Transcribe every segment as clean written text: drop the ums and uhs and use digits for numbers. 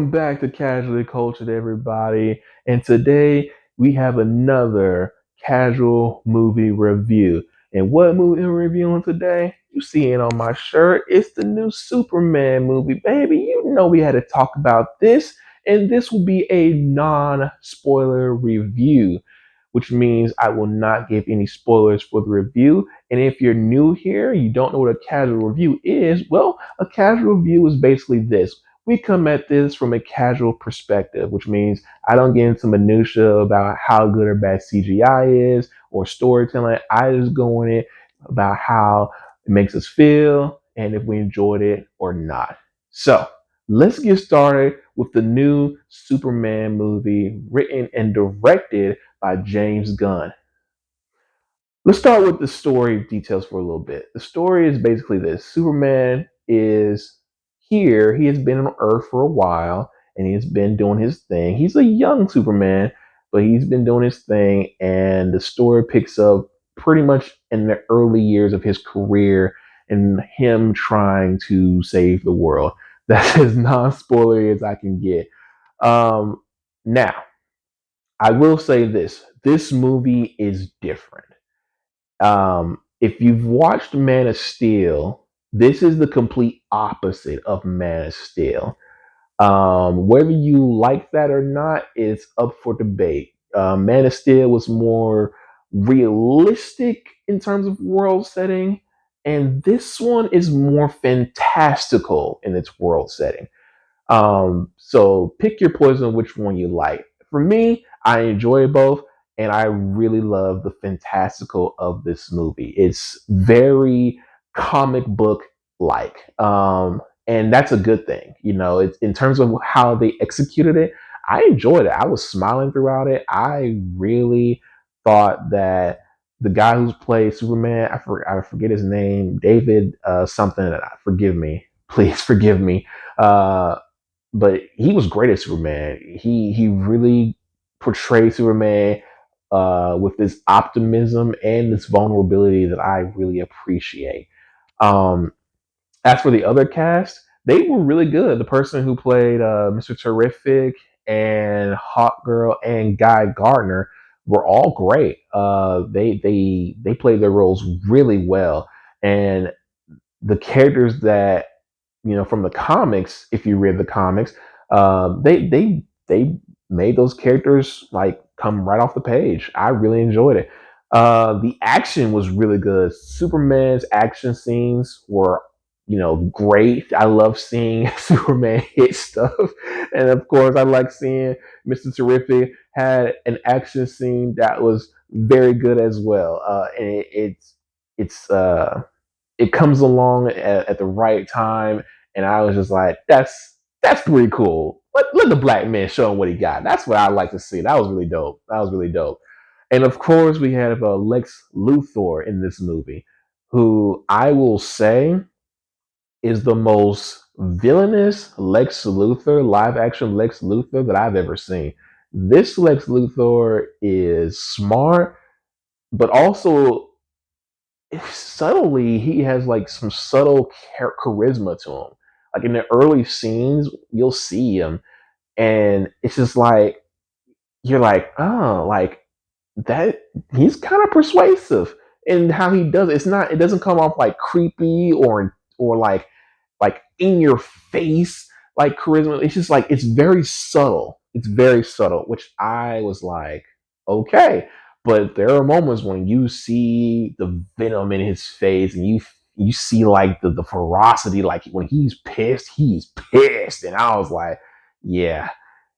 Back to Casually Cultured, everybody. And today we have another casual movie review. And what movie we're reviewing today? You see it on my shirt. It's the new Superman movie, baby. You know we had to talk about this. And this will be a non spoiler review, which means I will not give any spoilers for the review. And if you're new here, you don't know what a casual review is, well, a casual review is basically this: we come at this from a casual perspective, which means I don't get into minutia about how good or bad CGI is or storytelling. I just go in it about how it makes us feel and if we enjoyed it or not. So let's get started with the new Superman movie written and directed by James Gunn. Let's start with the story details for a little bit. The story is basically this: Superman is here. He has been on Earth for a while and he's been doing his thing. He's a young Superman, but he's been doing his thing. And the story picks up pretty much in the early years of his career and him trying to save the world. That's as non spoilery as I can get. Um, Now, I will say this movie is different. If you've watched Man of Steel, this is the complete opposite of Man of Steel. Whether you like that or not is up for debate. Man of Steel was more realistic in terms of world setting, and this one is more fantastical in its world setting. So pick your poison, which one you like. For me, I enjoy both, and I really love the fantastical of this movie. It's very comic book like, and that's a good thing. You know, it's in terms of how they executed it. I enjoyed it. I was smiling throughout it. I really thought that the guy who's played Superman, I forget his name, David something. Forgive me, please forgive me. But he was great as Superman. He really portrayed Superman with this optimism and this vulnerability that I really appreciate. Um, as for the other cast, they were really good. The person who played Mr. Terrific and Hawk Girl and Guy Gardner were all great. They played their roles really well, and the characters that from the comics, if you read the comics, they made those characters like come right off the page. I really enjoyed it. The action was really good. Superman's action scenes were, great. I love seeing Superman hit stuff, and of course, I like seeing Mister Terrific had an action scene that was very good as well. And it's it comes along at the right time, and I was just like, that's pretty cool. Let the black man show him what he got. That's what I like to see. That was really dope. That was really dope. And of course, we have Lex Luthor in this movie, who I will say is the most villainous Lex Luthor, live action Lex Luthor that I've ever seen. This Lex Luthor is smart, but also subtly he has like some subtle charisma to him. Like in the early scenes, you'll see him, and it's just like you're like, oh, like that. He's kind of persuasive in how he does it. It's not. It doesn't come off like creepy or like in your face like charisma. It's just like it's very subtle. It's very subtle, which I was like, okay. But there are moments when you see the venom in his face, and you see like the ferocity. Like when he's pissed, and I was like, yeah,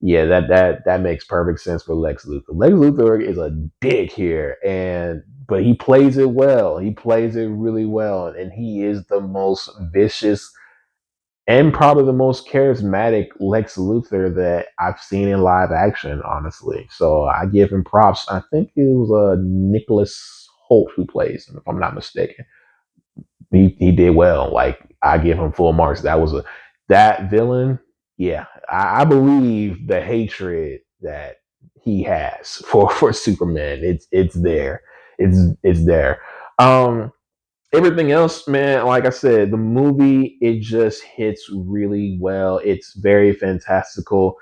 yeah, that makes perfect sense for Lex Luthor. Lex Luthor is a dick here, and but he plays it well. He plays it really well, and he is the most vicious and probably the most charismatic Lex Luthor that I've seen in live action, honestly. So I give him props. I think it was Nicholas Holt who plays him, if I'm not mistaken. He did well. Like I give him full marks. That villain. Yeah, I believe the hatred that he has for Superman. It's there. It's there. Um, Everything else, man, like I said, the movie it just hits really well. It's very fantastical.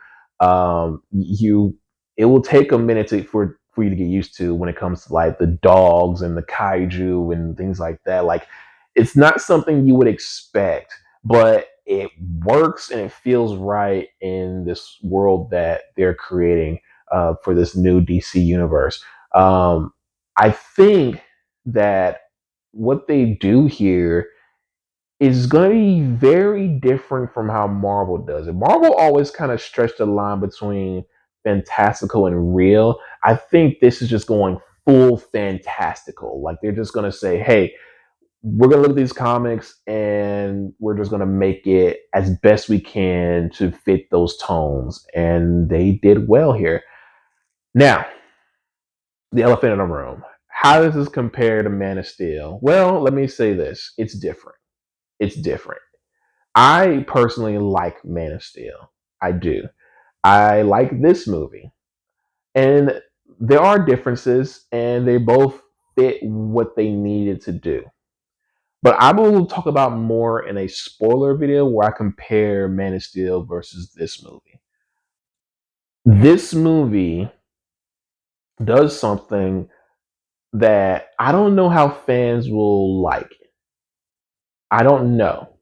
You it will take a minute for you to get used to when it comes to like the dogs and the kaiju and things like that. Like it's not something you would expect, but it works and it feels right in this world that they're creating for this new DC universe. I think that what they do here is going to be very different from how Marvel does it. Marvel always kind of stretched the line between fantastical and real. I think this is just going full fantastical. Like they're just going to say, hey, we're going to look at these comics and we're just going to make it as best we can to fit those tones. And they did well here. Now, the elephant in the room. How does this compare to Man of Steel? Well, let me say this it's different. It's different. I personally like Man of Steel. I do. I like this movie. And there are differences, and they both fit what they needed to do. But I will talk about more in a spoiler video where I compare Man of Steel versus this movie. This movie does something that I don't know how fans will like. I don't know.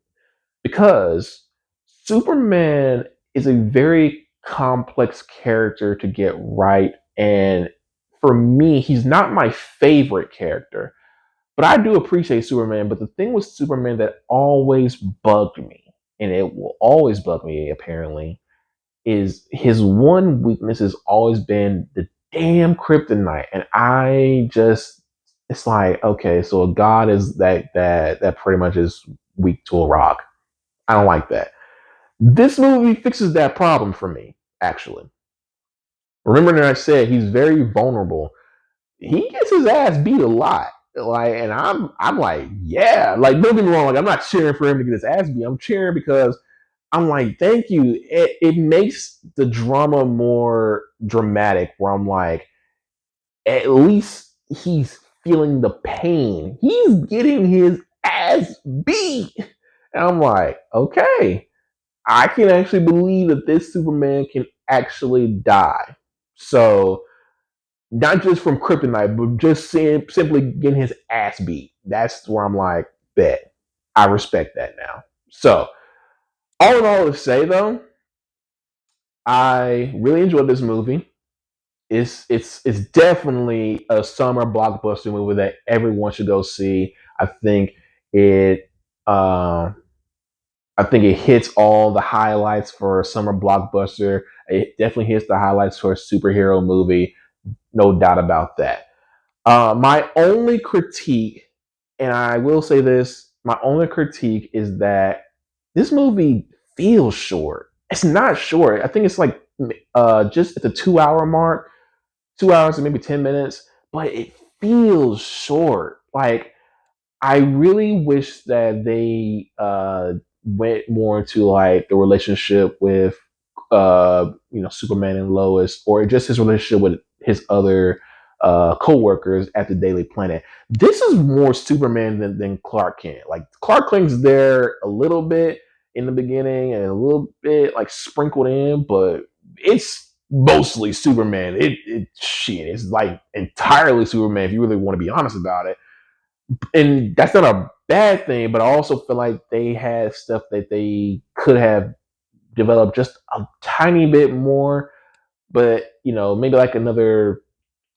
Because Superman is a very complex character to get right. And for me, he's not my favorite character, but I do appreciate Superman. But the thing with Superman that always bugged me, and it will always bug me apparently, is his one weakness has always been the damn kryptonite. And I just, it's like, okay, so a god is that pretty much is weak to a rock. I don't like that. This movie fixes that problem for me, actually. Remember that I said he's very vulnerable. He gets his ass beat a lot. Like, and I'm like, yeah. Like, don't get me wrong, like I'm not cheering for him to get his ass beat. I'm cheering because I'm like, thank you. It makes the drama more dramatic where I'm like, at least he's feeling the pain. He's getting his ass beat. And I'm like, okay. I can actually believe that this Superman can actually die. So not just from kryptonite, but just simply getting his ass beat. That's where I'm like, bet. I respect that now. So all in all, to say though, I really enjoyed this movie. It's definitely a summer blockbuster movie that everyone should go see. I think it uh, I think it hits all the highlights for a summer blockbuster. It definitely hits the highlights for a superhero movie, no doubt about that. My only critique, and I will say this, my only critique is that this movie feels short. It's not short. I think it's like just at the 2 hour mark, 2 hours and maybe 10 minutes, but it feels short. Like I really wish that they went more into like the relationship with Superman and Lois, or just his relationship with his other co-workers at the Daily Planet. This is more Superman than Clark Kent. Like Clark Kent's there a little bit in the beginning and a little bit like sprinkled in, but it's mostly Superman. It's like entirely Superman if you really want to be honest about it, and that's not a bad thing, but I also feel like they had stuff that they could have developed just a tiny bit more. But maybe like another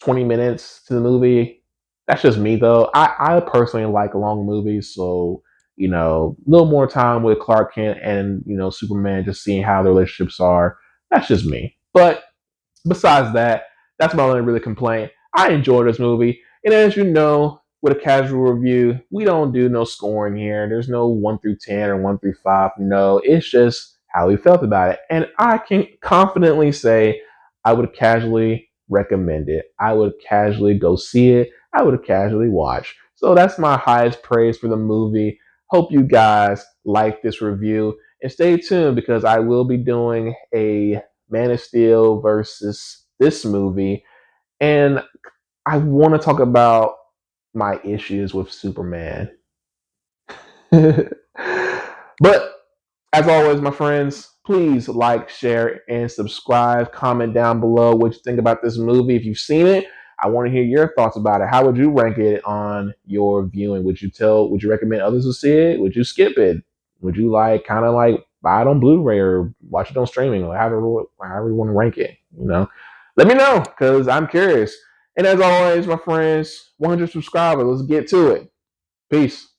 20 minutes to the movie. That's just me though. I personally like long movies, so a little more time with Clark Kent and Superman, just seeing how the relationships are. That's just me. But besides that, that's my only really complaint. I enjoyed this movie, and as you know, with a casual review, we don't do no scoring here. There's no 1 through 10 or 1 through 5. No, it's just how we felt about it, and I can confidently say I would casually recommend it. I would casually go see it. I would casually watch. So that's my highest praise for the movie. Hope you guys like this review, and stay tuned because I will be doing a Man of Steel versus this movie. And I want to talk about my issues with Superman. But as always, my friends, please like, share, and subscribe. Comment down below what you think about this movie. If you've seen it, I want to hear your thoughts about it. How would you rank it on your viewing? Would you recommend others to see it? Would you skip it? Would you kind of buy it on Blu-ray or watch it on streaming or however you want to rank it? Let me know because I'm curious. And as always, my friends, 100 subscribers. Let's get to it. Peace.